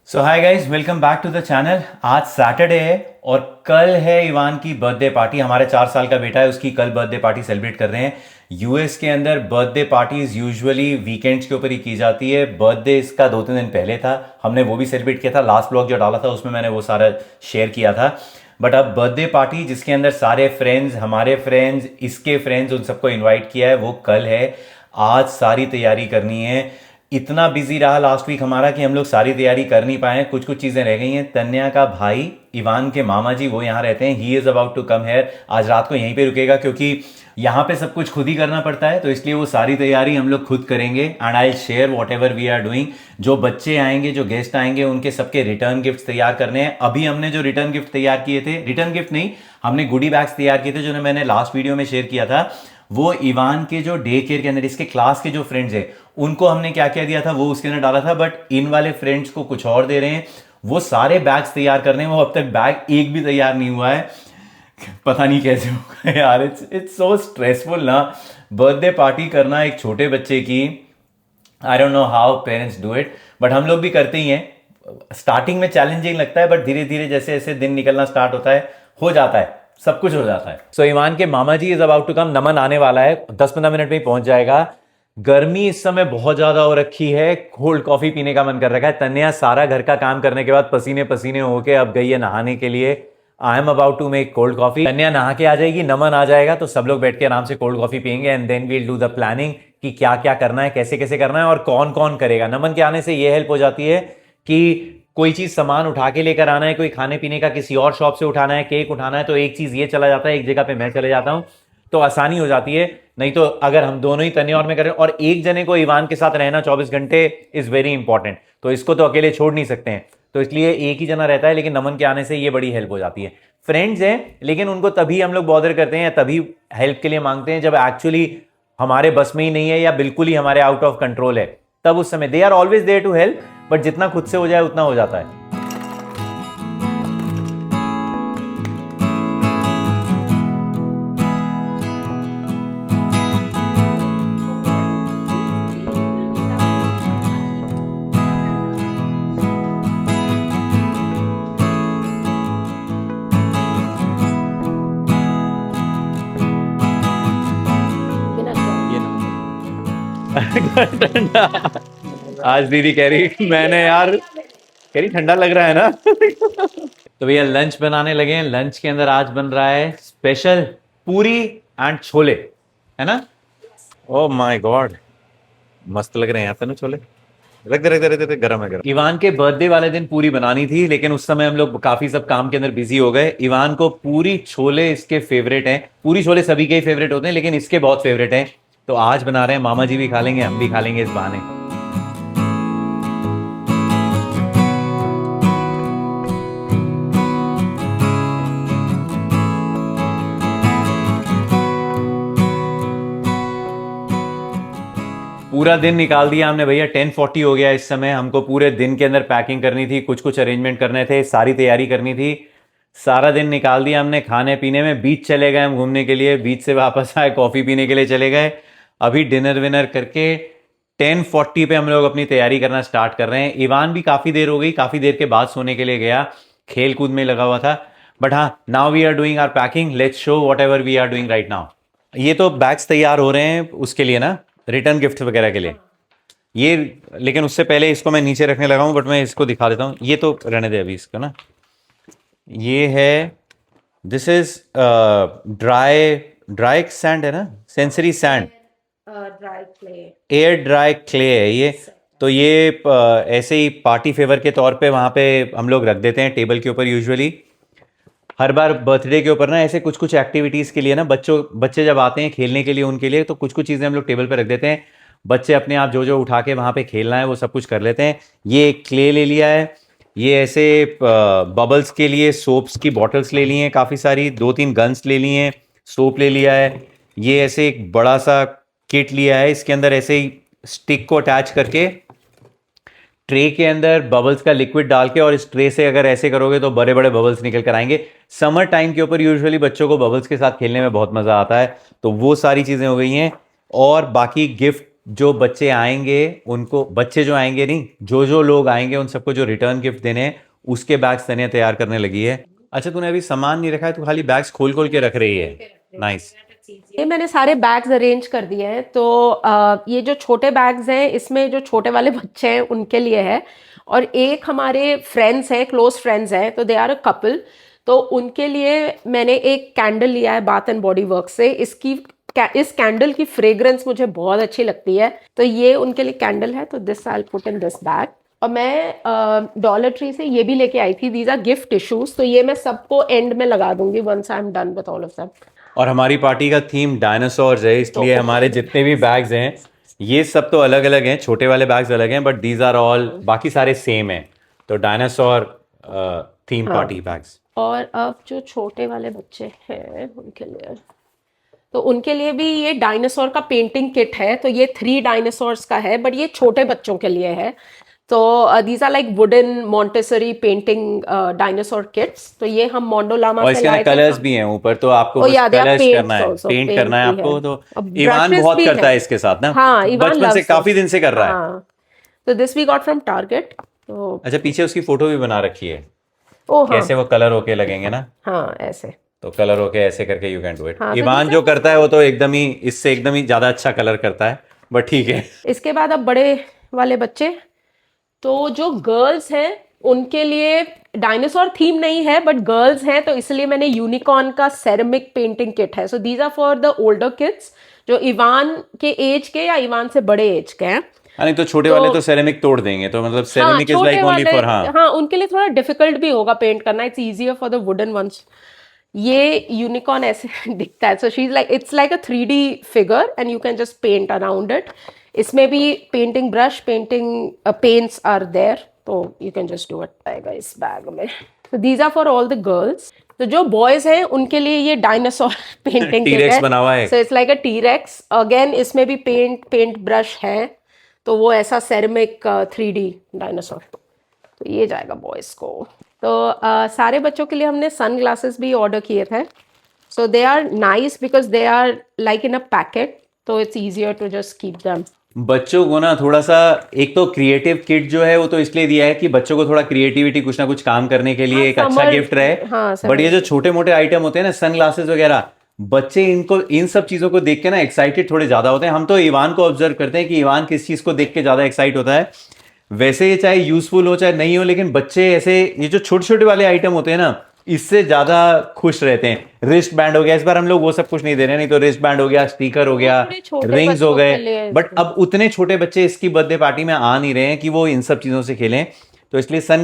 So hi guys, welcome back to the channel. आज Saturday है और कल है इवान की बर्थडे पार्टी। हमारे 4 साल का बेटा है, उसकी कल बर्थडे पार्टी सेलिब्रेट कर रहे हैं। यूएस के अंदर बर्थडे पार्टीज यूजुअली वीकेंड्स के ऊपर ही की जाती है। बर्थडे इसका 2-3 दिन पहले था, हमने वो भी सेलिब्रेट किया था। लास्ट ब्लॉग जो डाला था उसमें मैंने वो सारा शेयर किया था। बट अब बर्थडे पार्टी जिसके अंदर सारे फ्रेंड्स, हमारे फ्रेंड्स, इसके फ्रेंड्स, उन सबको इन्वाइट किया है, वो कल है। आज सारी तैयारी करनी है। इतना बिजी रहा लास्ट वीक हमारा कि हम लोग सारी तैयारी कर नहीं पाए। कुछ कुछ चीज़ें रह गई हैं। तन्या का भाई इवान के मामा जी वो यहाँ रहते हैं। He is about to come here. आज रात को यहीं पे रुकेगा क्योंकि यहाँ पे सब कुछ खुद ही करना पड़ता है, तो इसलिए वो सारी तैयारी हम लोग खुद करेंगे। And I share whatever we are doing. जो बच्चे आएंगे, जो गेस्ट आएंगे, उनके सबके रिटर्न गिफ्ट तैयार करने हैं। अभी हमने जो रिटर्न गिफ्ट तैयार किए थे, रिटर्न गिफ्ट नहीं, हमने गुडी बैग्स तैयार किए थे जो मैंने लास्ट वीडियो में शेयर किया था। वो इवान के जो डे केयर के अंदर इसके क्लास के जो फ्रेंड्स हैं उनको हमने क्या क्या दिया था वो उसके अंदर डाला था। बट इन वाले फ्रेंड्स को कुछ और दे रहे हैं। वो सारे बैग्स तैयार करने हैं। वो अब तक बैग एक भी तैयार नहीं हुआ है। पता नहीं कैसे होगा यार। इट्स सो स्ट्रेसफुल ना, बर्थडे पार्टी करना एक छोटे बच्चे की। I don't know how parents do it, but हम लोग भी करते ही हैं। स्टार्टिंग में चैलेंजिंग लगता है, बट धीरे धीरे जैसे जैसे दिन निकलना स्टार्ट होता है, हो जाता है, सब कुछ हो जाता है। सो इवान के मामा जी इज अबाउट टू कम। नमन आने वाला है, 10-15 मिनट में ही पहुंच जाएगा। गर्मी इस समय बहुत ज्यादा हो रखी है, कोल्ड कॉफी पीने का मन कर रखा है। तन्या सारा घर का काम करने के बाद पसीने पसीने होके अब गई है नहाने के लिए। I am about to make cold coffee. Tanya नहा के आ जाएगी, नमन आ जाएगा, तो सब लोग बैठ के आराम से कोल्ड कॉफी पियेंगे। And then we'll do the planning कि क्या क्या करना है, कैसे कैसे करना है और कौन कौन करेगा। नमन के आने से ये हेल्प हो जाती है कि कोई चीज सामान उठा के लेकर आना है, कोई खाने पीने का किसी और शॉप से उठाना है, केक उठाना है, तो एक चीज ये चला जाता है, एक जगह पे मैं चले जाता हूं, तो आसानी हो जाती है। नहीं तो अगर हम दोनों ही तन्या और मैं करें, और एक जने को इवान के साथ रहना 24 घंटे इज वेरी इंपॉर्टेंट, तो इसको तो अकेले छोड़ नहीं सकते हैं, तो इसलिए एक ही जना रहता है। लेकिन नमन के आने से ये बड़ी हेल्प हो जाती है। फ्रेंड्स हैं लेकिन उनको तभी हम लोग बॉदर करते हैं या तभी हेल्प के लिए मांगते हैं जब एक्चुअली हमारे बस में ही नहीं है या बिल्कुल ही हमारे आउट ऑफ कंट्रोल है। तब उस समय they are always there to help, but जितना खुद से हो जाए उतना हो जाता है। ठंडा। आज दीदी कह रही, मैंने यार कह रही ठंडा लग रहा है ना। तो भैया लंच बनाने लगे हैं। लंच के अंदर आज बन रहा है स्पेशल पूरी एंड छोले, है ना? ओह माय गॉड, मस्त लग रहे हैं यार ना छोले। रख दे रख दे रख दे, गरम है गरम। इवान के बर्थडे वाले दिन पूरी बनानी थी, लेकिन उस समय हम लोग काफी सब काम के अंदर बिजी हो गए। इवान को पूरी छोले इसके फेवरेट हैं। पूरी छोले सभी के ही फेवरेट होते हैं, लेकिन इसके बहुत फेवरेट हैं, तो आज बना रहे हैं। मामा जी भी खा लेंगे, हम भी खा लेंगे इस बहाने। पूरा दिन निकाल दिया हमने भैया। 10:40 हो गया इस समय। हमको पूरे दिन के अंदर पैकिंग करनी थी, कुछ कुछ अरेंजमेंट करने थे, सारी तैयारी करनी थी। सारा दिन निकाल दिया हमने खाने पीने में। बीच चले गए हम घूमने के लिए, बीच से वापस आए, कॉफी पीने के लिए चले गए। अभी डिनर विनर करके 10:40 पे हम लोग अपनी तैयारी करना स्टार्ट कर रहे हैं। इवान भी काफ़ी देर हो गई, काफ़ी देर के बाद सोने के लिए गया, खेल कूद में लगा हुआ था। बट हाँ, now we are doing our packing. Let's show whatever we are doing right now. ये तो बैग्स तैयार हो रहे हैं उसके लिए ना, रिटर्न गिफ्ट वगैरह के लिए ये। लेकिन उससे पहले इसको मैं नीचे रखने लगा हूँ, बट मैं इसको दिखा देता हूँ। ये तो रहने दे अभी इसको ना। ये है, this is dry dry sand है ना, sensory sand, dry clay, air dry clay है ये। तो ये ऐसे ही पार्टी फेवर के तौर पे वहाँ पे हम लोग रख देते हैं टेबल के ऊपर। यूजुअली हर बार बर्थडे के ऊपर ना ऐसे कुछ कुछ एक्टिविटीज़ के लिए ना, बच्चे जब आते हैं खेलने के लिए उनके लिए, तो कुछ कुछ चीज़ें हम लोग टेबल पे रख देते हैं। बच्चे अपने आप जो जो उठा के वहाँ पे खेलना है वो सब कुछ कर लेते हैं। ये क्ले ले लिया है। ये ऐसे बबल्स के लिए सोप्स की बॉटल्स ले ली हैं काफ़ी सारी, 2-3 गन्स ले ली हैं, सोप ले लिया है। ये ऐसे एक बड़ा सा किट लिया है, इसके अंदर ऐसे ही स्टिक को अटैच करके ट्रे के अंदर बबल्स का लिक्विड डाल के, और इस ट्रे से अगर ऐसे करोगे तो बड़े बड़े बबल्स निकल कर आएंगे। समर टाइम के ऊपर यूजुअली बच्चों को बबल्स के साथ खेलने में बहुत मज़ा आता है, तो वो सारी चीज़ें हो गई हैं। और बाकी गिफ्ट जो बच्चे आएंगे उनको, बच्चे जो आएंगे नहीं, जो जो लोग आएंगे उन सबको जो रिटर्न गिफ्ट देने हैं उसके बैग्स तने तैयार करने लगी है। अच्छा, तूने अभी सामान नहीं रखा है, तू खाली बैग्स खोल खोल के रख रही है। नाइस। ये मैंने सारे बैग्स अरेंज कर दिए हैं। तो ये जो छोटे बैग्स हैं इसमें जो छोटे वाले बच्चे हैं उनके लिए है, और एक हमारे फ्रेंड्स हैं, क्लोज फ्रेंड्स हैं, तो दे आर अ कपल। तो उनके लिए मैंने एक कैंडल लिया है बाथ एंड बॉडी वर्क से। इस कैंडल की फ्रेग्रेंस मुझे बहुत अच्छी लगती है, तो ये उनके लिए कैंडल है। तो this I put in this bag. और मैं डॉलर ट्री से ये भी लेके आई थी, दीज आर गिफ्ट टिश्यूज। तो ये मैं सबको एंड में लगा दूंगी once I am done with all of them. और हमारी पार्टी का थीम डायनासोर्स है, इसलिए हमारे जितने भी बैग्स हैं ये सब तो अलग अलग हैं, छोटे वाले बैग्स अलग हैं, बट दीज आर ऑल, बाकी सारे सेम हैं। तो डायनासोर थीम पार्टी बैग्स। और अब जो छोटे वाले बच्चे हैं उनके लिए भी ये डायनासोर का पेंटिंग किट है। तो ये 3 डायनासोर्स का है, बट ये छोटे बच्चों के लिए है। तो these are like wooden Montessori painting dinosaur kits. तो ये हम मोंडोलामा और से इसके लाए अंदर थे। कलर्स भी हैं ऊपर, तो आपको Oh बस yeah, they are colours paints करना है, also, पेंट paint करना है भी आपको। तो अब ईवान brushes बहुत भी करता हैं। है इसके साथ ना, हाँ, ईवान बचपन से loves काफी it। दिन से कर रहा है। हाँ, तो this we got from Target. तो अच्छा, पीछे उसकी फोटो भी बना रखी है, ओ हाँ, कैसे वो कलर होके लगेंगे ना। हाँ ऐसे। तो कलर होके ऐसे करके यू कैन डू इट। हाँ, तो ईवान जो करता है वो तो एकदम ही, इससे एकदम ही ज्यादा अच्छा कलर करता है, बट ठीक है। इसके बाद अब बड़े वाले बच्चे। तो जो गर्ल्स हैं उनके लिए डायनासोर थीम नहीं है, बट गर्ल्स हैं तो इसलिए मैंने यूनिकॉर्न का सेरेमिक पेंटिंग किट है। So these are for the older kids, जो इवान के एज के या इवान से बड़े एज के हैं। नहीं तो छोटे वाले तो सेरेमिक तोड़ देंगे, तो मतलब हाँ, सेरेमिक इज छोटे लाइक ओनली वाले, फॉर, हाँ। हाँ उनके लिए थोड़ा डिफिकल्ट भी होगा पेंट करना। It's easier for the wooden ones. ये यूनिकॉर्न ऐसे दिखता है। So she is like, it's like a 3D figure and you can just paint around it. इसमें भी painting brush, painting paints are there, तो you can just do it. आएगा इस bag में। तो these are for all the girls. तो जो boys हैं उनके लिए ये डायनासोर पेंटिंग किट T-Rex है। बना हुआ है। So it's like a T-Rex again. इसमें भी पेंट ब्रश है। तो वो ऐसा सेरेमिक 3D डायनासोर। तो ये जाएगा बॉयज को। तो सारे बच्चों के लिए हमने सन ग्लासेस भी ऑर्डर किए थे। So they are nice because they are like in a packet, तो it's easier to just keep them. बच्चों को ना थोड़ा सा, एक तो क्रिएटिव किट जो है वो तो इसलिए दिया है कि बच्चों को थोड़ा क्रिएटिविटी, कुछ ना कुछ काम करने के लिए एक अच्छा गिफ्ट रहे। हाँ, बट ये जो छोटे मोटे आइटम होते हैं ना, सन ग्लासेस वगैरह, बच्चे इनको, इन सब चीजों को देख के ना एक्साइटेड थोड़े ज्यादा होते हैं। हम तो इवान को ऑब्जर्व करते हैं कि इवान किस चीज को देख के ज्यादा एक्साइट होता है। वैसे ये चाहे यूजफुल हो चाहे नहीं हो, लेकिन बच्चे ऐसे ये जो छोटे छोटे वाले आइटम होते हैं ना, इससे ज्यादा खुश रहते हैं। रिस्ट बैंड हो गया, इस बार हम लोग वो सब कुछ नहीं दे रहे, नहीं तो रिस्ट बैंड हो गया, स्पीकर हो गया, थोड़े छोटे रिंग्स हो बच्चों के गए। लिए। बट अब उतने छोटे बच्चे इसकी बर्थडे पार्टी में आ नहीं रहे हैं कि वो इन सब चीजों से खेलें, तो इसलिए सन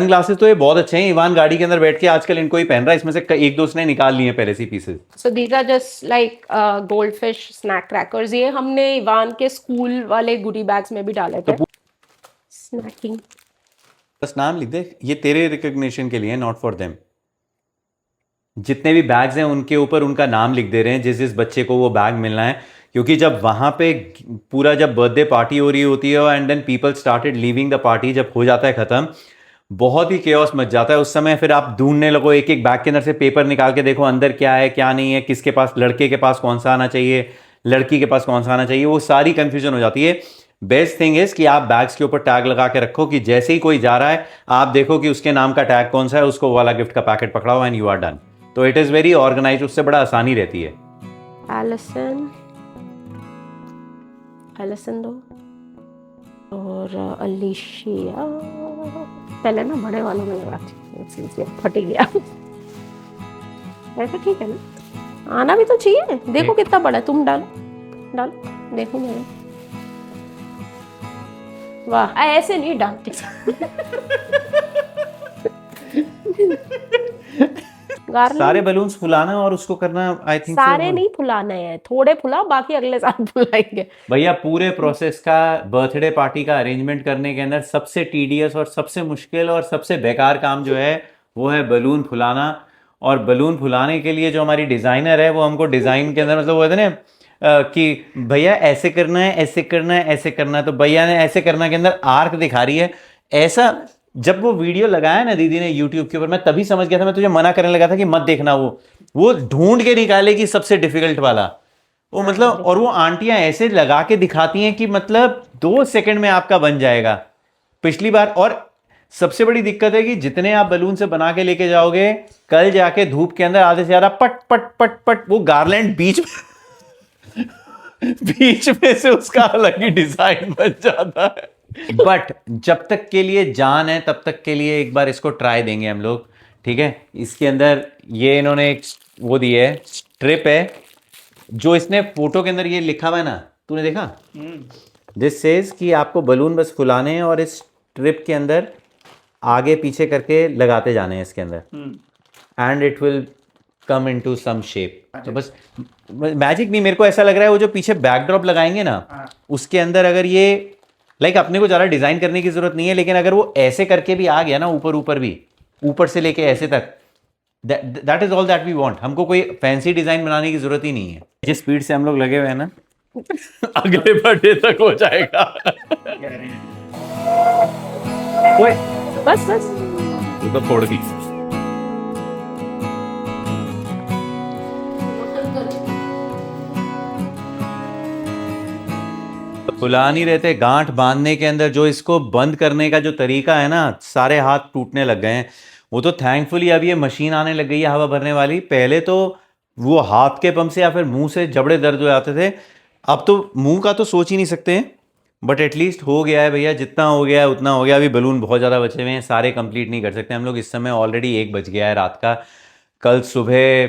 ग्लासेस तो ये बहुत अच्छे हैं। इवान गाड़ी के अंदर बैठ के आजकल इनको ही पहन रहा है, इसमें से एक दो उसने निकाल लिए पहले से pieces. So these are just like goldfish snack crackers. ये हमने इवान के स्कूल वाले गुडी बैग्स में भी डाले थे। स्नैकिंग, बस नाम लिख दे, ये तेरे रिकॉग्निशन के लिए, नॉट फॉर देम। जितने भी बैग्स हैं उनके ऊपर उनका नाम लिख दे रहे हैं, जिस जिस बच्चे को वो बैग मिलना है। क्योंकि जब वहां पे पूरा, जब बर्थडे पार्टी हो रही होती है and then people started leaving the party, जब हो जाता है खत्म, बहुत ही केओस मच जाता है उस समय। फिर आप ढूंढने लगो, एक एक बैग के अंदर से पेपर निकाल के देखो अंदर क्या है क्या नहीं है, किसके पास, लड़के के पास कौन सा आना चाहिए, लड़की के पास कौन सा आना चाहिए, वो सारी कंफ्यूजन हो जाती है। बेस्ट थिंग इज कि आप बैग्स के ऊपर टैग लगा के रखो, कि जैसे ही कोई जा रहा है आप देखो कि उसके नाम का टैग कौन सा है, उसको वाला गिफ्ट का पैकेट पकड़ाओ एंड यू आर डन। तो इट इज वेरी ऑर्गेनाइज, उससे बड़ा आसानी रहती है। एलिसन दो और अलीशिया। पहले ना बड़े वालों में लगाती, फट गया। ऐसा ठीक है ना, आना भी तो चाहिए। देखो कितना बड़ा है, तुम डालो देखो मेरे। वाह, ऐसे नहीं डालते। सारे बलून्स फुलाना और उसको करना, आई थिंक सारे नहीं फुलाने हैं, थोड़े फुलाओ, बाकी अगले साल फुलाएंगे। भैया पूरे प्रोसेस का, बर्थडे पार्टी का अरेंजमेंट करने के अंदर सबसे टीडियस और सबसे मुश्किल और सबसे बेकार काम जो है वो है बलून फुलाना। और बलून फुलाने के लिए जो हमारी डिजाइनर है वो हमको डिजाइन के अंदर, मतलब वो है ना कि भैया ऐसे करना है, ऐसे करना है, ऐसे करना है, तो भैया ने ऐसे करना के अंदर आर्क दिखा रही है। ऐसा जब वो वीडियो लगाया ना दीदी ने यूट्यूब के ऊपर, मैं तभी समझ गया था, मैं तुझे मना करने लगा था कि मत देखना, वो ढूंढ के निकालेगी सबसे डिफिकल्ट वाला। वो मतलब, और वो आंटियां ऐसे लगा के दिखाती हैं कि मतलब 2 सेकंड में आपका बन जाएगा। पिछली बार, और सबसे बड़ी दिक्कत है कि जितने आप बलून से बना के लेके जाओगे, कल जाके धूप के अंदर आधे से ज्यादा पट पट पट पट वो गार्लैंड बीच में बीच में से उसका अलग ही डिजाइन बन जाता है। बट जब तक के लिए जान है तब तक के लिए एक बार इसको ट्राई देंगे हम लोग, ठीक है। इसके अंदर ये इन्होंने एक वो दी है, स्ट्रिप है, जो इसने फोटो के अंदर ये लिखा हुआ है ना, तूने देखा? दिस सेज कि आपको बलून बस फुलाने हैं और इस स्ट्रिप के अंदर आगे पीछे करके लगाते जाने हैं इसके अंदर, and it will come into some shape. तो बस मैजिक नहीं, मेरे को ऐसा लग रहा है वो जो पीछे बैकड्रॉप लगाएंगे ना, उसके अंदर अगर ये लाइक अपने को ज़्यादा डिज़ाइन करने की ज़रूरत नहीं है, लेकिन अगर वो ऐसे करके भी आ गया ना, ऊपर ऊपर भी, ऊपर से लेके ऐसे तक, that is all that we want. हमको कोई फैंसी डिज़ाइन बनाने की ज़रूरत ही नहीं है। जिस स्पीड से हम लोग लगे हुए हैं ना अगले बर्थडे तक हो जाएगा। ओए बस बस वो तो फोड़ दी। फुला नहीं रहते, गांठ बांधने के अंदर जो इसको बंद करने का जो तरीका है ना, सारे हाथ टूटने लग गए हैं। वो तो थैंकफुली अब ये मशीन आने लग गई है हवा भरने वाली। पहले तो वो हाथ के पंप से या फिर मुंह से जबड़े दर्द हो जाते थे, अब तो मुंह का तो सोच ही नहीं सकते हैं। बट एटलीस्ट हो गया है भैया, जितना हो गया है उतना हो गया। अभी बलून बहुत ज़्यादा बचे हुए हैं, सारे कंप्लीट नहीं कर सकते हम लोग इस समय। ऑलरेडी 1 बज गया है रात का। कल सुबह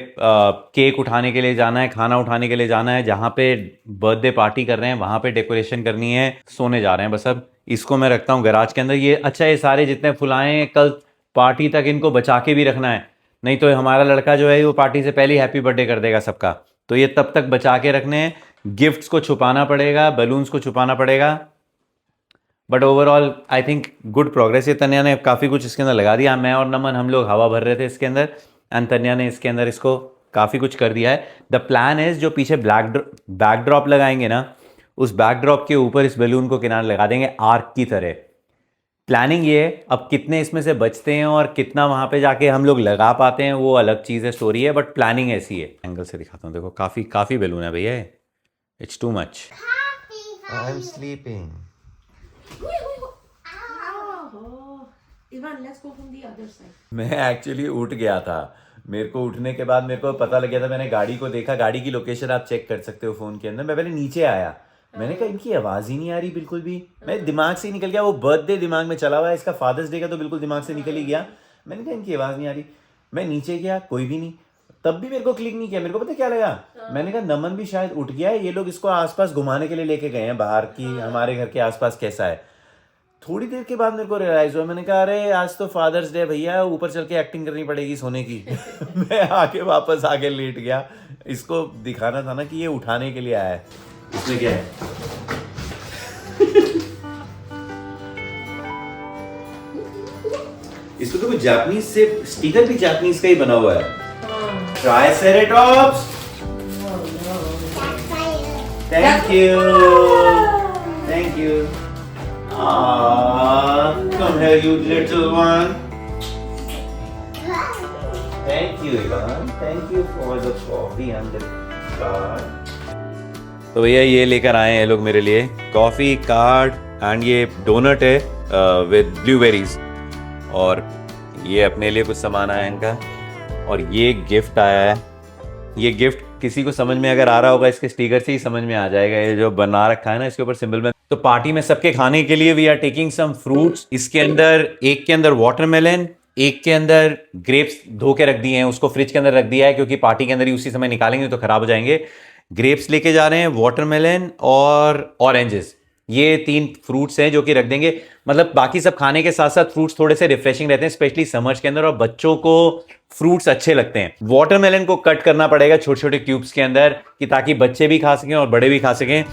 केक उठाने के लिए जाना है, खाना उठाने के लिए जाना है, जहाँ पे बर्थडे पार्टी कर रहे हैं वहाँ पे डेकोरेशन करनी है। सोने जा रहे हैं बस। अब इसको मैं रखता हूँ गैराज के अंदर। ये अच्छा, ये सारे जितने फुलाए हैं कल पार्टी तक इनको बचा के भी रखना है, नहीं तो हमारा लड़का जो है वो पार्टी से पहले ही हैप्पी बर्थडे कर देगा सबका। तो ये तब तक बचा के रखने हैं। गिफ्ट्स को छुपाना पड़ेगा, बलून्स को छुपाना पड़ेगा। But overall I think good progress. ये तन्या ने काफ़ी कुछ इसके अंदर लगा दिया। मैं और नमन हम लोग हवा भर रहे थे इसके अंदर, एंड तन्या ने इसके अंदर इसको काफ़ी कुछ कर दिया है। द प्लान इज जो पीछे बैकड्रॉप लगाएंगे ना, उस बैकड्रॉप के ऊपर इस बैलून को किनारे लगा देंगे आर्क की तरह। प्लानिंग ये है, अब कितने इसमें से बचते हैं और कितना वहाँ पे जाके हम लोग लगा पाते हैं वो अलग चीज़ है, स्टोरी है। बट प्लानिंग ऐसी है। एंगल से दिखाता हूँ, देखो काफ़ी काफ़ी बैलून है भैया। It's too much. I am sleeping. Ivan, let's go from the other side. मैं एक्चुअली उठ गया था। मेरे को उठने के बाद मेरे को पता लग गया था, मैंने गाड़ी को देखा, गाड़ी की लोकेशन आप चेक कर सकते हो फ़ोन के अंदर। मैं पहले नीचे आया, मैंने कहा इनकी आवाज़ ही नहीं आ रही बिल्कुल भी। मैं दिमाग से ही निकल गया, वो बर्थडे दिमाग में चला हुआ है, इसका फादर्स डे का तो बिल्कुल दिमाग से निकल ही गया। मैंने कहा इनकी आवाज़ नहीं आ रही। मैं नीचे गया, कोई भी नहीं। तब भी मेरे को क्लिक नहीं किया। मेरे को पता क्या लगा, मैंने कहा नमन भी शायद उठ गया है, ये लोग इसको आसपास घुमाने के लिए लेके गए हैं बाहर की, हमारे घर के आसपास कैसा है। थोड़ी देर के बाद मेरे को रियलाइज हुआ, मैंने कहा अरे आज तो फादर्स डे भैया, ऊपर चल के एक्टिंग करनी पड़ेगी सोने की। मैं आके वापस आके लेट गया। इसको दिखाना था ना कि ये उठाने के लिए आया है। इसमें क्या है? इसको तो कुछ जापानीज से स्टिकर भी जापानीज का ही बना हुआ है। Triceratops. Thank you, thank you. Come here, you little one. Thank you, Ivan. Thank you for the coffee and the card. तो भैया ये लेकर आए हैं लोग मेरे लिए कॉफ़ी, कार्ड एंड ये डोनट है विद ब्लूबेरीज, और ये अपने लिए कुछ सामान आया है इनका, और ये गिफ्ट आया है। ये गिफ्ट किसी को समझ में अगर आ रहा होगा, इसके स्टिकर से ही समझ में आ जाएगा। ये जो बना रखा है ना इसके ऊपर सिंबल में। तो पार्टी में सबके खाने के लिए we are taking some fruits. इसके अंदर एक के अंदर वाटरमेलन, एक के अंदर ग्रेप्स धो के रख दिए हैं, उसको फ्रिज के अंदर रख दिया है क्योंकि पार्टी के अंदर ही उसी समय निकालेंगे तो खराब हो जाएंगे। ग्रेप्स लेके जा रहे हैं, वाटरमेलन और ऑरेंजेस। ये 3 फ्रूट्स हैं जो कि रख देंगे। मतलब बाकी सब खाने के साथ साथ फ्रूट्स थोड़े से रिफ्रेशिंग रहते हैं, स्पेशली समर्स के अंदर, और बच्चों को फ्रूट्स अच्छे लगते हैं। वाटरमेलन को कट करना पड़ेगा छोटे छोटे क्यूब्स के अंदर, कि ताकि बच्चे भी खा सकें और बड़े भी खा सकें।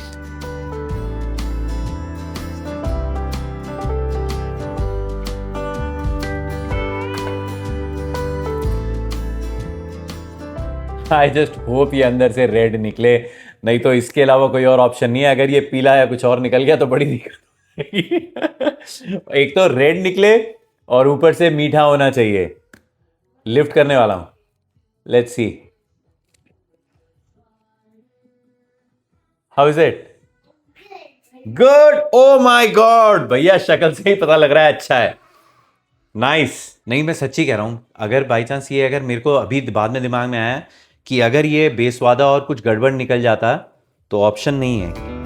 आई जस्ट होप ये अंदर से रेड निकले, नहीं तो इसके अलावा कोई और ऑप्शन नहीं है। अगर ये पीला या कुछ और निकल गया तो बड़ी दिक्कत होगी। एक तो रेड निकले और ऊपर से मीठा होना चाहिए। लिफ्ट करने वाला हूं, let's see. How is it? Good. Oh my God भैया, शक्ल से ही पता लग रहा है अच्छा है. नाइस. नहीं, मैं सच्ची कह रहा हूं, अगर बाई चांस ये, अगर मेरे को अभी बाद में दिमाग में आया कि अगर ये बेस्वादा और कुछ गड़बड़ निकल जाता तो ऑप्शन नहीं है.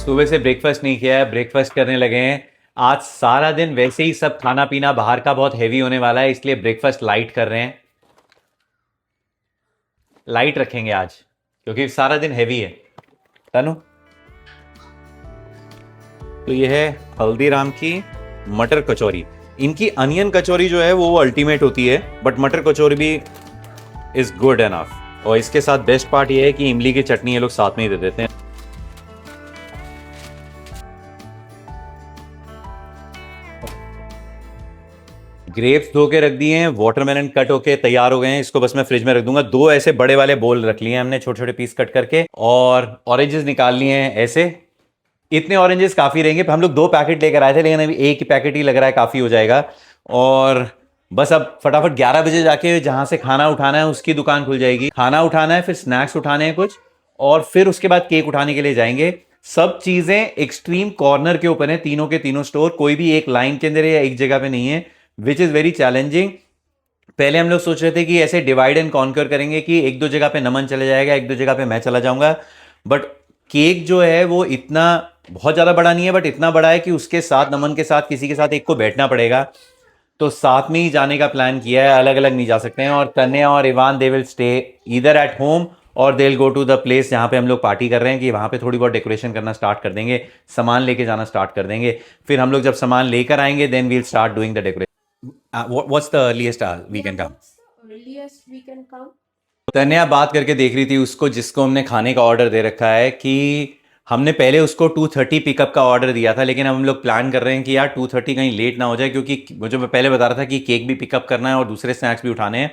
सुबह से ब्रेकफास्ट नहीं किया है, ब्रेकफास्ट करने लगे हैं. आज सारा दिन वैसे ही सब खाना पीना बाहर का बहुत हैवी होने वाला है, इसलिए ब्रेकफास्ट लाइट कर रहे हैं. लाइट रखेंगे आज क्योंकि सारा दिन हैवी है. तनु, तो ये है हल्दीराम की मटर कचौरी. इनकी अनियन कचौरी जो है वो अल्टीमेट होती है, बट मटर कचौरी भी इज गुड एनफ. और इसके साथ बेस्ट पार्ट ये है कि इमली की चटनी ये लोग साथ में ही दे देते हैं. ग्रेप्स धो के रख दिए हैं, वाटरमेलन कट होके तैयार हो गए हैं. इसको बस मैं फ्रिज में रख दूंगा. 2 ऐसे बड़े वाले बोल रख लिए हैं हमने, छोटे छोटे पीस कट करके. और ऑरेंजेस निकाल लिए हैं ऐसे. इतने ऑरेंजेस काफी रहेंगे. हम लोग 2 पैकेट लेकर आए थे, लेकिन अभी एक ही पैकेट ही लग रहा है काफी हो जाएगा. और बस अब फटाफट 11 बजे जाके जहां से खाना उठाना है उसकी दुकान खुल जाएगी. खाना उठाना है, फिर स्नैक्स उठाने हैं कुछ, और फिर उसके बाद केक उठाने के लिए जाएंगे. सब चीजें एक्सट्रीम कॉर्नर के ऊपर है, तीनों के तीनों स्टोर. कोई भी एक लाइन के अंदर या एक जगह पे नहीं है, विच इज वेरी चैलेंजिंग. पहले हम लोग सोच रहे थे कि ऐसे डिवाइड एंड कॉन्कर करेंगे कि 1-2 जगह पे नमन चले जाएगा, 1-2 जगह पे मैं चला जाऊंगा. बट केक जो है वो इतना बहुत ज्यादा बड़ा नहीं है, बट इतना बड़ा है कि उसके साथ, नमन के साथ, किसी के साथ एक को बैठना पड़ेगा. तो साथ में ही जाने का प्लान किया है, अलग अलग नहीं जा सकते हैं. और तन्या और Ivan they will stay either at home और they will go to the place जहां पे हम लोग पार्टी कर रहे हैं, कि वहां पे थोड़ी बहुत डेकोरेशन करना स्टार्ट कर देंगे, सामान लेके जाना स्टार्ट कर देंगे. फिर हम लोग जब सामान लेकर आएंगे then we'll start doing the decoration. What's the earliest we can come? Earliest we can come. तन्या बात करके देख रही थी उसको जिसको हमने खाने का ऑर्डर दे रखा है, कि हमने पहले उसको 2:30 पिकअप का ऑर्डर दिया था, लेकिन अब हम लोग प्लान कर रहे हैं कि यार 2:30 कहीं लेट ना हो जाए, क्योंकि मुझे मैं पहले बता रहा था कि केक भी पिकअप करना है और दूसरे स्नैक्स भी उठाने हैं.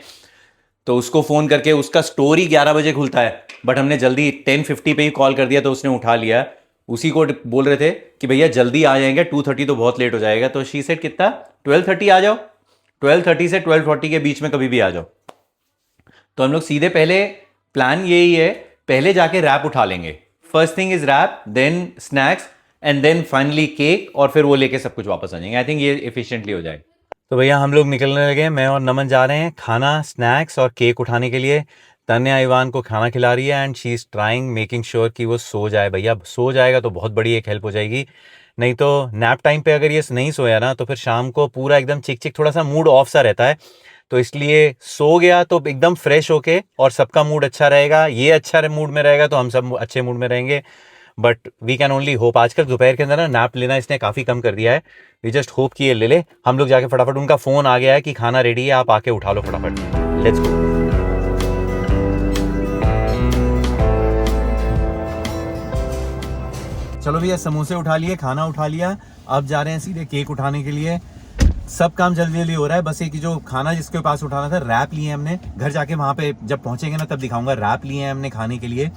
तो उसको फ़ोन करके, उसका स्टोर ही 11 बजे खुलता है, बट हमने जल्दी 10:50 पे ही कॉल कर दिया तो उसने उठा लिया. उसी को बोल रहे थे कि भैया जल्दी आ जाएंगे, 2:30 तो बहुत लेट हो जाएगा. तो शी सेड कितना, 12:30 आ जाओ, 12:30 से 12:40 के बीच में कभी भी आ जाओ. तो हम लोग सीधे, पहले प्लान यही है, पहले जाके रैप उठा लेंगे. First thing is wrap, then snacks, and then finally cake, और फिर वो लेके सब कुछ वापस आ जाएंगे. आई थिंक ये एफिशिएंटली हो जाएगा. तो भैया हम लोग निकलने लगे. मैं और नमन जा रहे हैं खाना, स्नैक्स और केक उठाने के लिए. तन्या इवान को खाना खिला रही है and she is trying making sure कि वो सो जाए. भैया सो जाएगा तो बहुत बड़ी एक हेल्प हो जाएगी. नहीं तो नैप टाइम पे अगर ये नहीं सोया ना तो फिर शाम को पूरा एकदम चिक चिक, थोड़ा सा मूड ऑफ सा रहता है. तो इसलिए सो गया तो एकदम फ्रेश होके, और सबका मूड अच्छा रहेगा, ये अच्छा मूड में रहेगा तो हम सब अच्छे मूड में रहेंगे. But we can only hope. आजकल दोपहर के अंदर ना नैप लेना इसने काफ़ी कम कर दिया है. वी जस्ट होप कि ये ले ले. हम लोग जाके फटाफट, उनका फ़ोन आ गया है कि खाना रेडी है, आप आके उठा लो फटाफट. Let's go. चलो भैया, समोसे उठा लिए, खाना उठा लिया, अब जा रहे हैं सीधे केक उठाने के लिए. सब काम जल्दी जल्दी हो रहा है. बस एक जो खाना जिसके पास उठाना था, रैप लिए हमने. घर जाके वहाँ पे जब पहुँचेंगे ना तब दिखाऊंगा. रैप लिए हैं हमने खाने के लिए.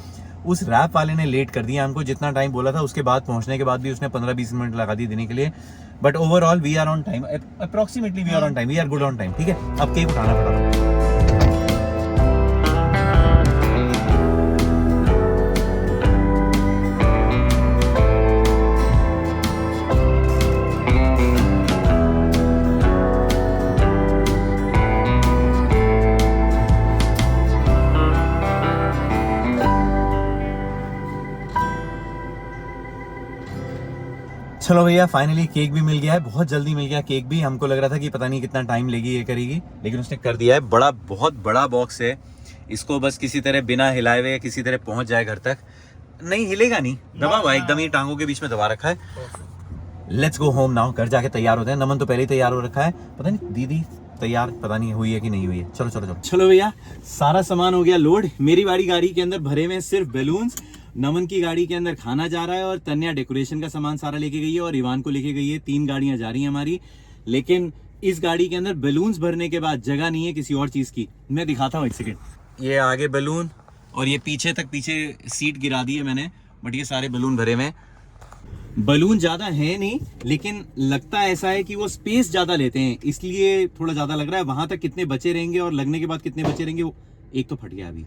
उस रैप वाले ने लेट कर दिया हमको. जितना टाइम बोला था उसके बाद पहुँचने के बाद भी उसने 15-20 मिनट लगा दी देने के लिए. But overall we are on time, approximately we are on time, we are good on time. ठीक है, अब केक उठाना पड़ा. चलो भैया, फाइनली केक भी मिल गया है. बहुत जल्दी मिल गया केक भी. हमको लग रहा था कि पता नहीं कितना टाइम लेगी ये करेगी, लेकिन उसने कर दिया है. बहुत बड़ा बॉक्स है. इसको बस किसी तरह बिना हिलाए हुए किसी तरह पहुंच जाए घर तक. नहीं हिलेगा, नहीं दबा हुआ एकदम, ही टांगों के बीच में दबा रखा है. Let's go home now. घर जाके तैयार होते हैं. नमन तो पहले ही तैयार हो रखा है. पता नहीं दीदी तैयार पता नहीं हुई है कि नहीं हुई है. चलो चलो चलो. चलो भैया, सारा सामान हो गया लोड. मेरी वाली गाड़ी के अंदर भरे हुए सिर्फ बैलून्स. नमन की गाड़ी के अंदर खाना जा रहा है, और तन्या डेकोरेशन का सामान सारा लेके गई है, और इवान को लेके गई है. 3 गाड़ियां जा रही हैं हमारी. लेकिन इस गाड़ी के अंदर बलून्स भरने के बाद जगह नहीं है किसी और चीज की। मैं दिखाता हूँ एक सेकेंड। ये आगे बलून और ये पीछे तक, पीछे सीट गिरा दी है मैंने, बट ये सारे बलून भरे हुए हैं। बलून ज्यादा है नहीं, लेकिन लगता ऐसा है कि वो स्पेस ज्यादा लेते हैं, इसलिए थोड़ा ज्यादा लग रहा है। वहां तक कितने बचे रहेंगे और लगने के बाद कितने बचे रहेंगे, वो एक तो फट गया। अभी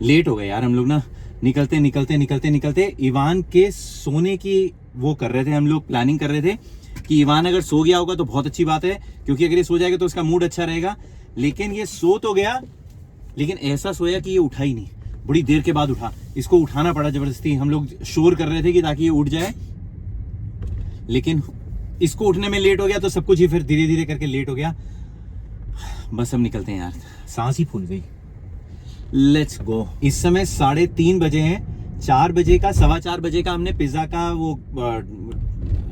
लेट हो गए यार हम लोग ना, निकलते निकलते निकलते निकलते। इवान के सोने की वो कर रहे थे हम लोग, प्लानिंग कर रहे थे कि इवान अगर सो गया होगा तो बहुत अच्छी बात है, क्योंकि अगर ये सो जाएगा तो उसका मूड अच्छा रहेगा। लेकिन ये सो तो गया, लेकिन ऐसा सोया कि ये उठा ही नहीं। बड़ी देर के बाद उठा, इसको उठाना पड़ा जबरदस्ती। हम लोग शोर कर रहे थे कि ताकि ये उठ जाए, लेकिन इसको उठने में लेट हो गया तो सब कुछ ही फिर धीरे धीरे करके लेट हो गया। बस अब निकलते हैं यार, सांस ही फूल गई। Let's go. इस समय 3:30 बजे हैं। 4 बजे का, 4:15 बजे का हमने पिज्जा का वो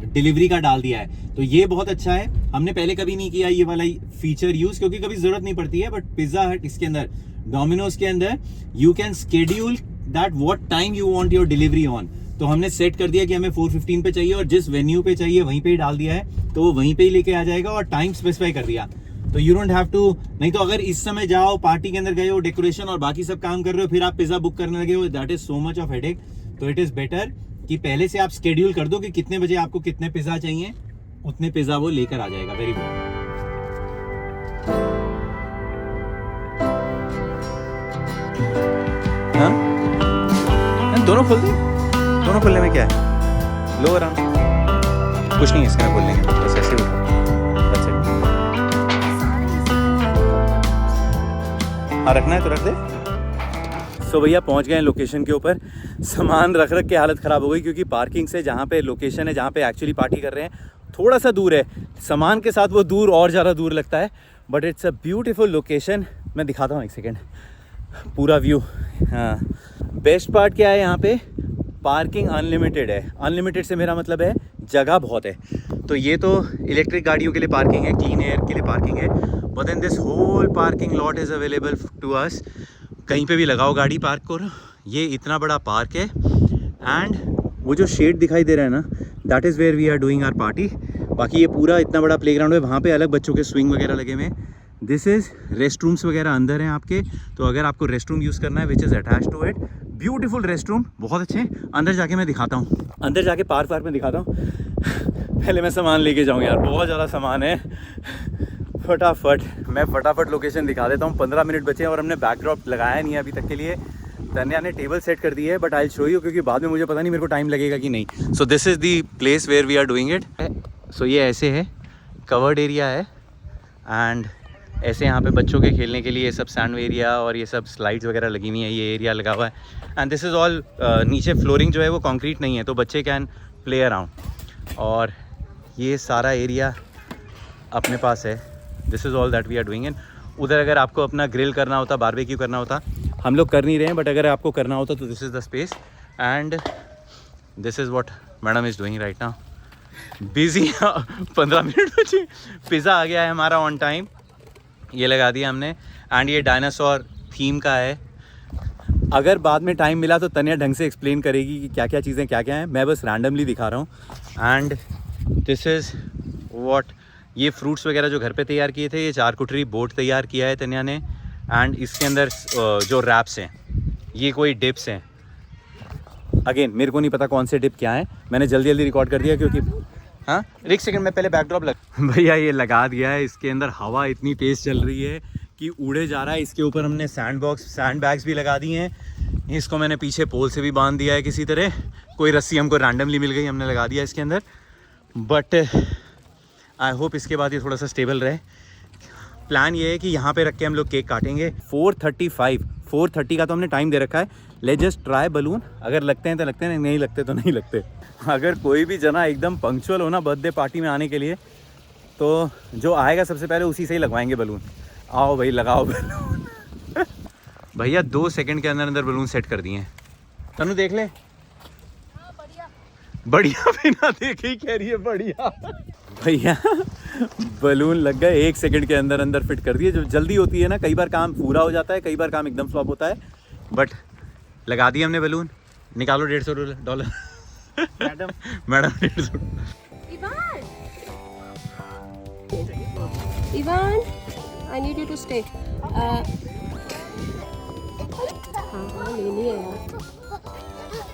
डिलीवरी का डाल दिया है, तो ये बहुत अच्छा है। हमने पहले कभी नहीं किया ये वाला फीचर यूज, क्योंकि कभी जरूरत नहीं पड़ती है। बट पिज्जा हट इसके अंदर, डोमिनोज के अंदर you can schedule that what time you want your delivery on. तो हमने सेट कर दिया कि हमें 4:15 पे चाहिए और जिस वेन्यू पे चाहिए वहीं पे ही डाल दिया है, तो वो वहीं पे ही लेके आ जाएगा और टाइम स्पेसिफाई कर दिया। तो यू डोंट हैव टू, नहीं तो अगर इस समय जाओ, पार्टी के अंदर गए हो, डेकोरेशन और बाकी सब काम कर रहे हो, फिर आप पिज्जा बुक करने लगे हो, that is so much of headache. तो इट इज बेटर कि पहले से आप स्केड्यूल कर दो कि कितने बजे आपको कितने पिज्जा चाहिए, उतने पिज्जा वो लेकर आ जाएगा। Very good. हाँ, दोनों खोल दे। दोनों खोलने में क्या है, लो आराम से, कुछ नहीं है इसका, खोल लेंगे बस ऐसे उठो। That's it. हाँ, रखना है तो रख दे। सो भैया पहुंच गए हैं लोकेशन के ऊपर। सामान रख रख के हालत ख़राब हो गई, क्योंकि पार्किंग से जहाँ पे लोकेशन है, जहाँ पे एक्चुअली पार्टी कर रहे हैं, थोड़ा सा दूर है। सामान के साथ वो दूर और ज़्यादा दूर लगता है, but it's a beautiful location. मैं दिखाता हूँ एक सेकेंड पूरा व्यू। हाँ, बेस्ट पार्ट क्या है, यहाँ पे पार्किंग अनलिमिटेड है। अनलिमिटेड से मेरा मतलब है जगह बहुत है। तो ये तो इलेक्ट्रिक गाड़ियों के लिए पार्किंग है, क्लीन एयर के लिए पार्किंग है, but then this whole parking lot is available to us. कहीं पे भी लगाओ गाड़ी पार्क करो। ये इतना बड़ा पार्क है, एंड वो जो शेड दिखाई दे रहा है ना, that is where we are doing our party. बाकी ये पूरा इतना बड़ा प्लेग्राउंड है, वहाँ पे अलग बच्चों के स्विंग वगैरह लगे हुए हैं। दिस इज़ रेस्ट रूम्स वगैरह अंदर हैं आपके, तो अगर आपको रेस्ट रूम यूज़ करना है which is attach to it, beautiful restroom अच्छे हैं। अंदर जाके मैं दिखाता हूँ, अंदर जाके पार्क में दिखाता हूँ। पहले मैं सामान लेके जाऊँ यार, बहुत ज़्यादा सामान है। फटाफट लोकेशन दिखा देता हूँ। 15 मिनट बचे हैं और हमने बैकड्रॉप लगाया नहीं है अभी तक के लिए। तन्या ने टेबल सेट कर दी है, but I will show you, क्योंकि बाद में मुझे पता नहीं मेरे को टाइम लगेगा कि नहीं। So this is the place where we are doing it. So ये ऐसे है, कवर्ड एरिया है, एंड ऐसे यहाँ पे बच्चों के खेलने के लिए ये सब सैंड एरिया और ये सब स्लाइड्स वगैरह लगी हुई है, ये एरिया लगा हुआ है। एंड दिस इज़ ऑल, नीचे फ्लोरिंग जो है वो कंक्रीट नहीं है, तो बच्चे कैन प्ले अराउंड। और ये सारा एरिया अपने पास है। This is all that we are doing. And उधर अगर आपको अपना ग्रिल करना होता, बारबेक्यू करना होता, हम लोग कर नहीं रहे हैं, बट अगर आपको करना होता तो this is the space. And this is what madam is doing right now. Busy 15 minute बचे, पिज़्ज़ा आ गया है हमारा ऑन टाइम, ये लगा दिया हमने। एंड ये डायनासोर थीम का है। अगर बाद में टाइम मिला तो तन्या ढंग से एक्सप्लेन करेगी कि क्या क्या चीज़ें क्या क्या हैं, मैं बस रैंडमली दिखा रहा हूँ। एंड दिस इज़ व्हाट, ये फ्रूट्स वगैरह जो घर पे तैयार किए थे, ये चारकुटरी बोट तैयार किया है तन्या ने। एंड इसके अंदर जो रैप्स हैं, ये कोई डिप्स हैं। अगेन मेरे को नहीं पता कौन से डिप क्या है, मैंने जल्दी जल्दी रिकॉर्ड कर दिया क्योंकि हाँ, एक सेकंड में पहले बैकड्रॉप भैया ये लगा दिया है। इसके अंदर हवा इतनी तेज़ चल रही है कि उड़े जा रहा है। इसके ऊपर हमने सैंड बैग्स भी लगा दिए हैं। इसको मैंने पीछे पोल से भी बांध दिया है किसी तरह, कोई रस्सी हमको रैंडमली मिल गई, हमने लगा दिया इसके अंदर। बट आई होप इसके बाद ये थोड़ा सा स्टेबल रहे। प्लान ये है कि यहाँ पे रख के हम लोग केक काटेंगे। 4:30 का तो हमने टाइम दे रखा है। लेट्स जस्ट ट्राई बलून, अगर लगते हैं तो लगते हैं, नहीं लगते तो नहीं लगते। अगर कोई भी जना एकदम पंक्चुअल हो ना बर्थडे पार्टी में आने के लिए, तो जो आएगा सबसे पहले उसी से ही लगवाएंगे बलून। आओ भाई लगाओ बलून। भैया 2 सेकंड के अंदर अंदर बलून सेट कर दिए हैं। तनु देख ले। बढ़िया बिना देखे ही कह रही है बढ़िया। भैया बलून लग गए, 1 सेकंड के अंदर अंदर फिट कर दिए। जो जल्दी होती है ना, कई बार काम पूरा हो जाता है, कई बार काम एकदम फ्लॉप होता है, बट लगा दिए हमने बलून। निकालो $150 madam 150। Evan, I need you to stay. हाँ हाँ लेनी है यार।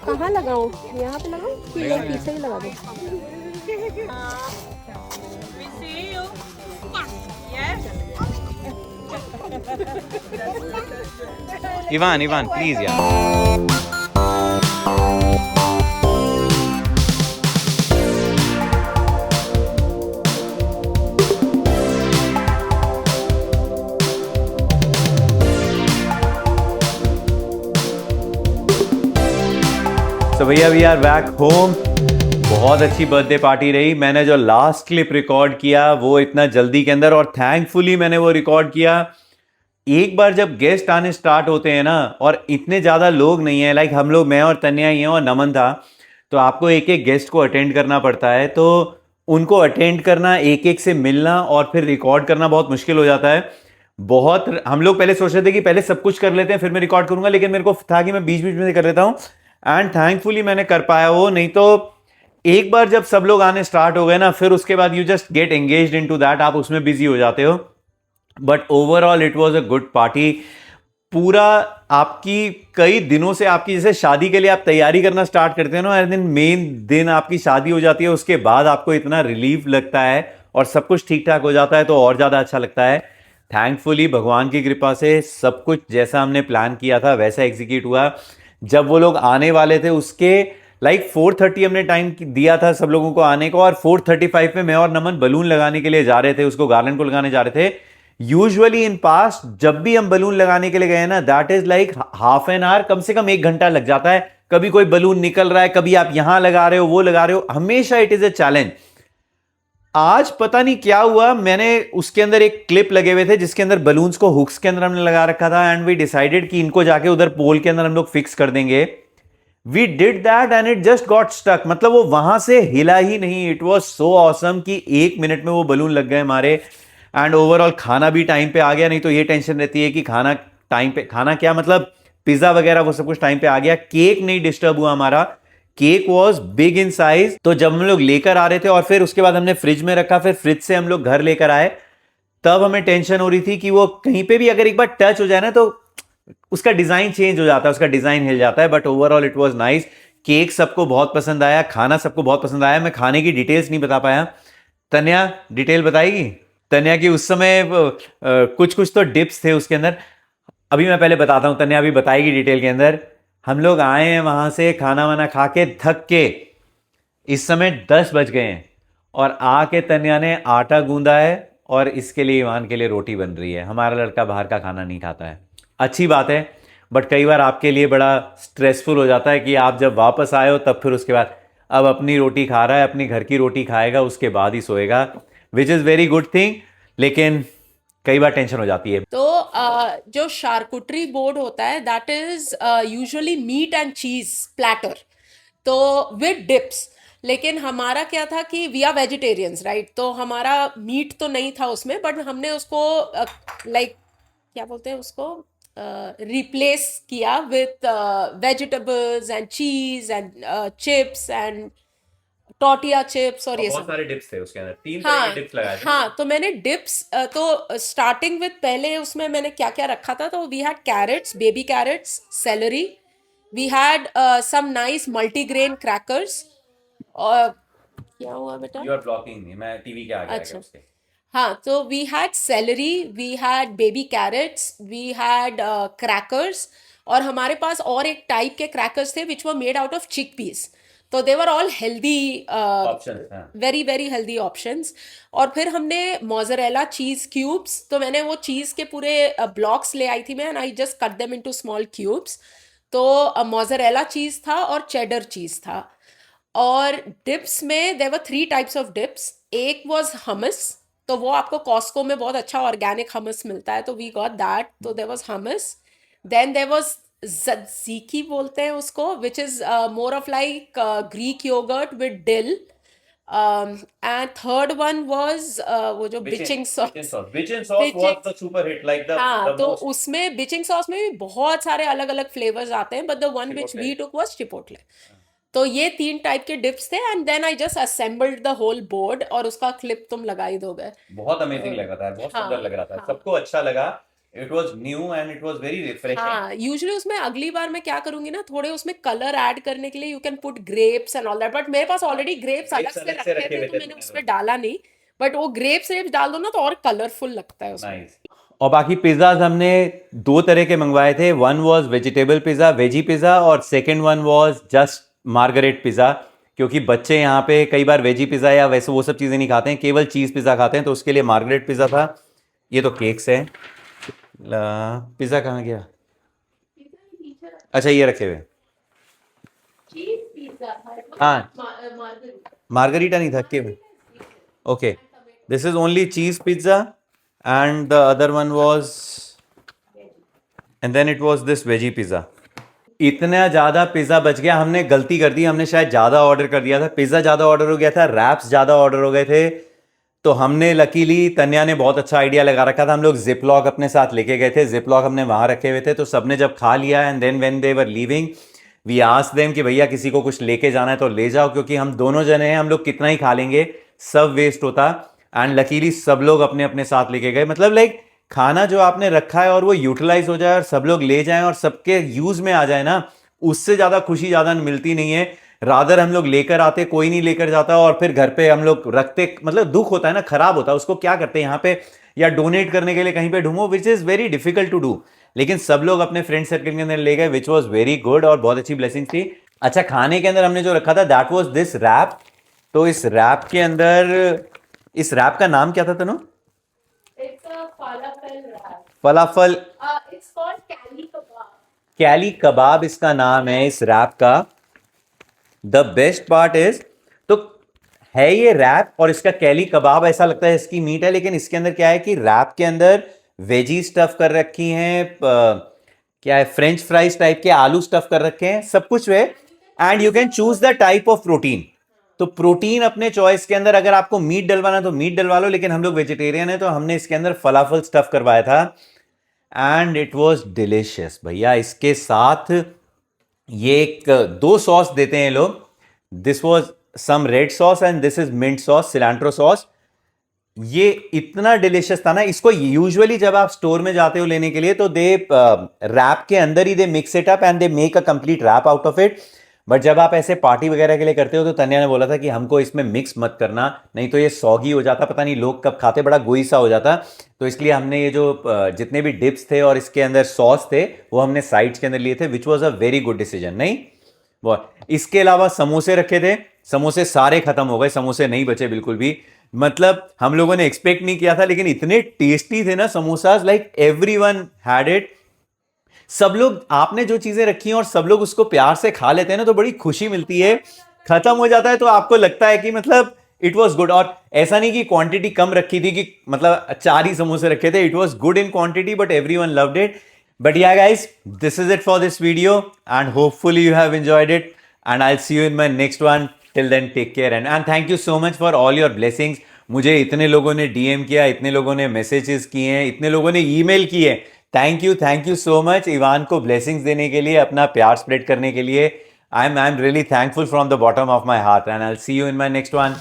कहाँ लगाऊँ, यहाँ पे लगाऊँ कि ये पीछे ही लगा दूँ? We see you. Yes. Ivan please यार। तो भैया वी आर बैक होम। बहुत अच्छी बर्थडे पार्टी रही। मैंने जो लास्ट क्लिप रिकॉर्ड किया वो इतना जल्दी के अंदर, और थैंकफुली मैंने वो रिकॉर्ड किया। एक बार जब गेस्ट आने स्टार्ट होते हैं ना, और इतने ज़्यादा लोग नहीं है, लाइक हम लोग, मैं और तन्या ही हैं और नमन था, तो आपको एक एक गेस्ट को अटेंड करना पड़ता है। तो उनको अटेंड करना, एक एक से मिलना और फिर रिकॉर्ड करना बहुत मुश्किल हो जाता है। बहुत हम लोग पहले सोच रहे थे कि पहले सब कुछ कर लेते हैं फिर मैं रिकॉर्ड करूंगा, लेकिन मेरे को था कि मैं बीच बीच में से कर लेता हूं, एंड थैंकफुली मैंने कर पाया वो। नहीं तो एक बार जब सब लोग आने स्टार्ट हो गए ना, फिर उसके बाद you just get engaged into that, आप उसमें बिजी हो जाते हो। But overall it was a good party. पूरा आपकी कई दिनों से, आपकी जैसे शादी के लिए आप तैयारी करना स्टार्ट करते हो ना, हर दिन मेन दिन आपकी शादी हो जाती है, उसके बाद आपको इतना रिलीफ लगता है और सब कुछ ठीक ठाक हो जाता है, तो और ज़्यादा अच्छा लगता है। थैंकफुली भगवान की कृपा से सब कुछ जैसा हमने प्लान किया था वैसा एग्जीक्यूट हुआ। जब वो लोग आने वाले थे उसके लाइक 4:30 हमने टाइम दिया था सब लोगों को आने को, और 4:35 में मैं और नमन बलून लगाने के लिए जा रहे थे, उसको गार्लैंड को लगाने जा रहे थे। यूजुअली इन पास्ट जब भी हम बलून लगाने के लिए गए ना, that is like half an hour, कम से कम 1 घंटा लग जाता है। कभी कोई बलून निकल रहा है, कभी आप यहां लगा रहे हो, वो लगा रहे हो, हमेशा इट इज ए चैलेंज। आज पता नहीं क्या हुआ, मैंने उसके अंदर एक क्लिप लगे हुए थे जिसके अंदर बलून्स को हुक्स के अंदर हमने लगा रखा था, एंड वी डिसाइडेड कि इनको जाके उधर पोल के अंदर हम लोग फिक्स कर देंगे। We did that and it just got stuck, मतलब वो वहां से हिला ही नहीं। इट वॉज सो ऑसम कि 1 मिनट में वो बलून लग गए हमारे। एंड ओवरऑल खाना भी टाइम पे आ गया। नहीं तो ये टेंशन रहती है कि खाना टाइम पे, खाना क्या मतलब पिज्जा वगैरह वो सब कुछ टाइम पे आ गया। केक नहीं डिस्टर्ब हुआ हमारा, cake was big in size. तो जब हम लोग लेकर आ रहे थे और फिर उसके बाद हमने फ्रिज में रखा, फिर फ्रिज से हम लोग घर लेकर आए, तब हमें टेंशन हो रही थी कि वो कहीं पे भी अगर एक बार टच हो जाए ना तो उसका डिजाइन चेंज हो जाता है, उसका डिजाइन हिल जाता है। But overall it was nice. Cake सबको बहुत पसंद आया, खाना सबको बहुत पसंद आया। मैं खाने की डिटेल्स नहीं बता पाया, तन्या डिटेल बताएगी। तन्या की उस समय कुछ कुछ तो डिप्स थे उसके अंदर, अभी मैं पहले बताता हूं, तन्या अभी बताएगी डिटेल के अंदर। हम लोग आए हैं वहां से खाना वाना खा के थक के, इस समय 10 बज गए हैं, और आके तन्या ने आटा गूंदा है और इसके लिए ईवान के लिए रोटी बन रही है। हमारा लड़का बाहर का खाना नहीं खाता है, अच्छी बात है, बट कई बार आपके लिए बड़ा स्ट्रेसफुल हो जाता है कि आप जब वापस आए हो तब फिर उसके बाद अब अपनी रोटी खा रहा है, अपनी घर की रोटी खाएगा, उसके बाद ही सोएगा, which is very good thing. लेकिन कई बार टेंशन हो जाती है। तो जो शार्कुटरी बोर्ड होता है that is usually meat and cheese platter, तो विद डिप्स। लेकिन हमारा क्या था कि वी आर वेजिटेरियंस राइट, तो हमारा मीट तो नहीं था उसमें, बट हमने उसको लाइक क्या बोलते हैं उसको, रिप्लेस किया विथ वेजिटेबल्स एंड चीज and chips and tortilla chips और ये सब। बहुत सारे डिप्स थे उसके अंदर, 3 तरह के डिप्स लगाए थे। हाँ, तो मैंने डिप्स तो स्टार्टिंग विथ पहले उसमें मैंने क्या क्या रखा था, तो we had carrots, baby carrots, celery, we had some nice multigrain crackers. और क्या हुआ बेटा? यू आर ब्लॉकिंग मी, मैं टीवी के आगे आ गया उसके। हाँ, तो we had celery, we had baby carrots, we had crackers, और हमारे पास और एक टाइप के क्रैकर्स थे which were made out of chickpeas, तो they were all healthy, options, हाँ। Very very healthy options. और फिर हमने मोज़रेला चीज़ क्यूब्स, तो मैंने वो चीज़ के पूरे ब्लॉक्स ले आई थी मैं, and I just cut them into small cubes. तो मोज़रेला चीज़ था और चेडर चीज़ था। और डिप्स में there were 3 types of dips. एक वाज हमस, तो वो आपको कॉस्को में बहुत अच्छा ऑर्गेनिक हमस मिलता है, तो वी गॉट दैट, तो there was hummus. Then there was ज़ीकी बोलते हैं उसको, which is more of like Greek yogurt with dill. And third one was वो जो bitchin sauce. Bitchin sauce was the super hit, like the हाँ, तो उसमें बिचिंग सॉस में भी बहुत सारे अलग अलग फ्लेवर्स आते हैं, but the one which we took was chipotle. तो ये 3 टाइप के डिप्स थे and then I just assembled the whole board और उसका क्लिप तुम लगा ही दोगे। बहुत अमेजिंग लग रहा था, बहुत हाँ, सुंदर लग रहा था, हाँ। सबको अच्छा लगा। It was new and it was very refreshing. हाँ, यूजुअली उसमें अगली बार मैं क्या करूंगी ना, थोड़े उसमें कलर ऐड करने के लिए you can put grapes and all that, but मेरे पास ऑलरेडी ग्रेप्स अलग से रखे थे तो मैंने उसमें डाला नहीं, बट वो ग्रेप्स डाल दो ना तो और कलरफुल लगता है उसमें। नाइस। और बाकी पिज्जाज हमने 2 तरह के मंगवाए थे, one was vegetable pizza, veggie pizza, और second one was just margherita pizza, क्योंकि बच्चे यहाँ पे कई बार वेजी पिज्जा या वैसे वो सब चीज़ें नहीं खाते हैं, केवल चीज़ पिज्ज़ा खाते हैं, तो उसके लिए मार्गरेट पिज्ज़ा था। ये तो केक्स है। पिज़्ज़ा कहाँ गया? अच्छा, ये रखे हुए। हाँ, मार्गरीटा नहीं था केवल। Okay, this is only cheese pizza and the other one was, and then it was this veggie pizza. इतना ज़्यादा पिज़्ज़ा बच गया, हमने गलती कर दी, हमने शायद ज़्यादा ऑर्डर कर दिया था, पिज़्ज़ा ज़्यादा ऑर्डर हो गया था, रैप्स ज़्यादा ऑर्डर हो गए थे। तो हमने लकीली, तन्या ने बहुत अच्छा आइडिया लगा रखा था, हम लोग जिप लॉक अपने साथ लेके गए थे, जिप लॉक हमने वहाँ रखे हुए थे, तो सबने जब खा लिया and then when they were leaving we asked them कि भैया किसी को कुछ लेके जाना है तो ले जाओ, क्योंकि हम दोनों जने हैं, हम लोग कितना ही खा लेंगे, सब वेस्ट होता। एंड लकीली सब लोग अपने अपने साथ लेके गए, मतलब लाइक खाना जो आपने रखा है और वो यूटिलाइज हो जाए और सब लोग ले जाएं और सबके यूज में आ जाए ना, उससे ज्यादा खुशी ज्यादा मिलती नहीं है। रादर हम लोग लेकर आते, कोई नहीं लेकर जाता, और फिर घर पे हम लोग रखते, मतलब दुख होता है ना, खराब होता है, उसको क्या करते हैं यहाँ पे, या डोनेट करने के लिए कहीं पे ढूंढो, which is very difficult to do. लेकिन सब लोग अपने फ्रेंड सर्कल के अंदर ले गए, विच वॉज वेरी गुड और बहुत अच्छी ब्लेसिंग थी। अच्छा, खाने के अंदर हमने जो रखा था दैट वॉज दिस रैप। तो इस रैप के अंदर, इस रैप का नाम क्या था तनु? फलाफल। कैली कबाब इसका नाम है इस रैप का। द बेस्ट पार्ट इज, तो है ये रैप और इसका कैली कबाब, ऐसा लगता है इसकी मीट है, लेकिन इसके अंदर क्या है कि रैप के अंदर वेजी स्टफ कर रखी हैं, क्या है, फ्रेंच फ्राइज टाइप के आलू स्टफ कर रखे हैं, सब कुछ है। And you can choose the type of protein, तो प्रोटीन अपने चॉइस के अंदर, अगर आपको मीट डलवाना तो मीट डलवा लो, लेकिन हम लोग वेजिटेरियन है तो हमने इसके अंदर फलाफल स्टफ करवाया था एंड इट वॉज डिलिशियस। भैया इसके साथ ये एक 2 सॉस देते हैं लोग, this was some red sauce and this is mint sauce, cilantro sauce. ये इतना डिलिशियस था ना, इसको यूजुअली जब आप स्टोर में जाते हो लेने के लिए तो दे रैप के अंदर ही they mix it up and they make a complete wrap out of it, but जब आप ऐसे पार्टी वगैरह के लिए करते हो तो तन्या ने बोला था कि हमको इसमें मिक्स मत करना, नहीं तो ये सॉगी हो जाता, पता नहीं लोग कब खाते, बड़ा गोई सा हो जाता। तो इसलिए हमने ये जो जितने भी डिप्स थे और इसके अंदर सॉस थे वो हमने साइड्स के अंदर लिए थे, which was a very good decision. नहीं वो, इसके अलावा समोसे रखे थे, समोसे सारे खत्म हो गए, समोसे नहीं बचे बिल्कुल भी, मतलब हम लोगों ने एक्सपेक्ट नहीं किया था, लेकिन इतने टेस्टी थे ना samosas, like everyone had it. सब लोग, आपने जो चीजें रखी हैं और सब लोग उसको प्यार से खा लेते हैं ना, तो बड़ी खुशी मिलती है। खत्म हो जाता है तो आपको लगता है कि मतलब इट वॉज गुड, और ऐसा नहीं कि क्वांटिटी कम रखी थी कि मतलब 4 ही समोसे रखे थे, it was good in quantity but everyone loved it. But yeah guys, this is it for this video and hopefully you have enjoyed it and I'll see you in my next one. Till then take care and thank you so much for all your blessings. मुझे इतने लोगों ने DM किया, इतने लोगों ने messages किए हैं, इतने लोगों ने ईमेल किए, thank you so much Ivan को ब्लेसिंग्स देने के लिए, अपना प्यार स्प्रेड करने के लिए। I am really thankful from the bottom of my heart and I will see you in my next one.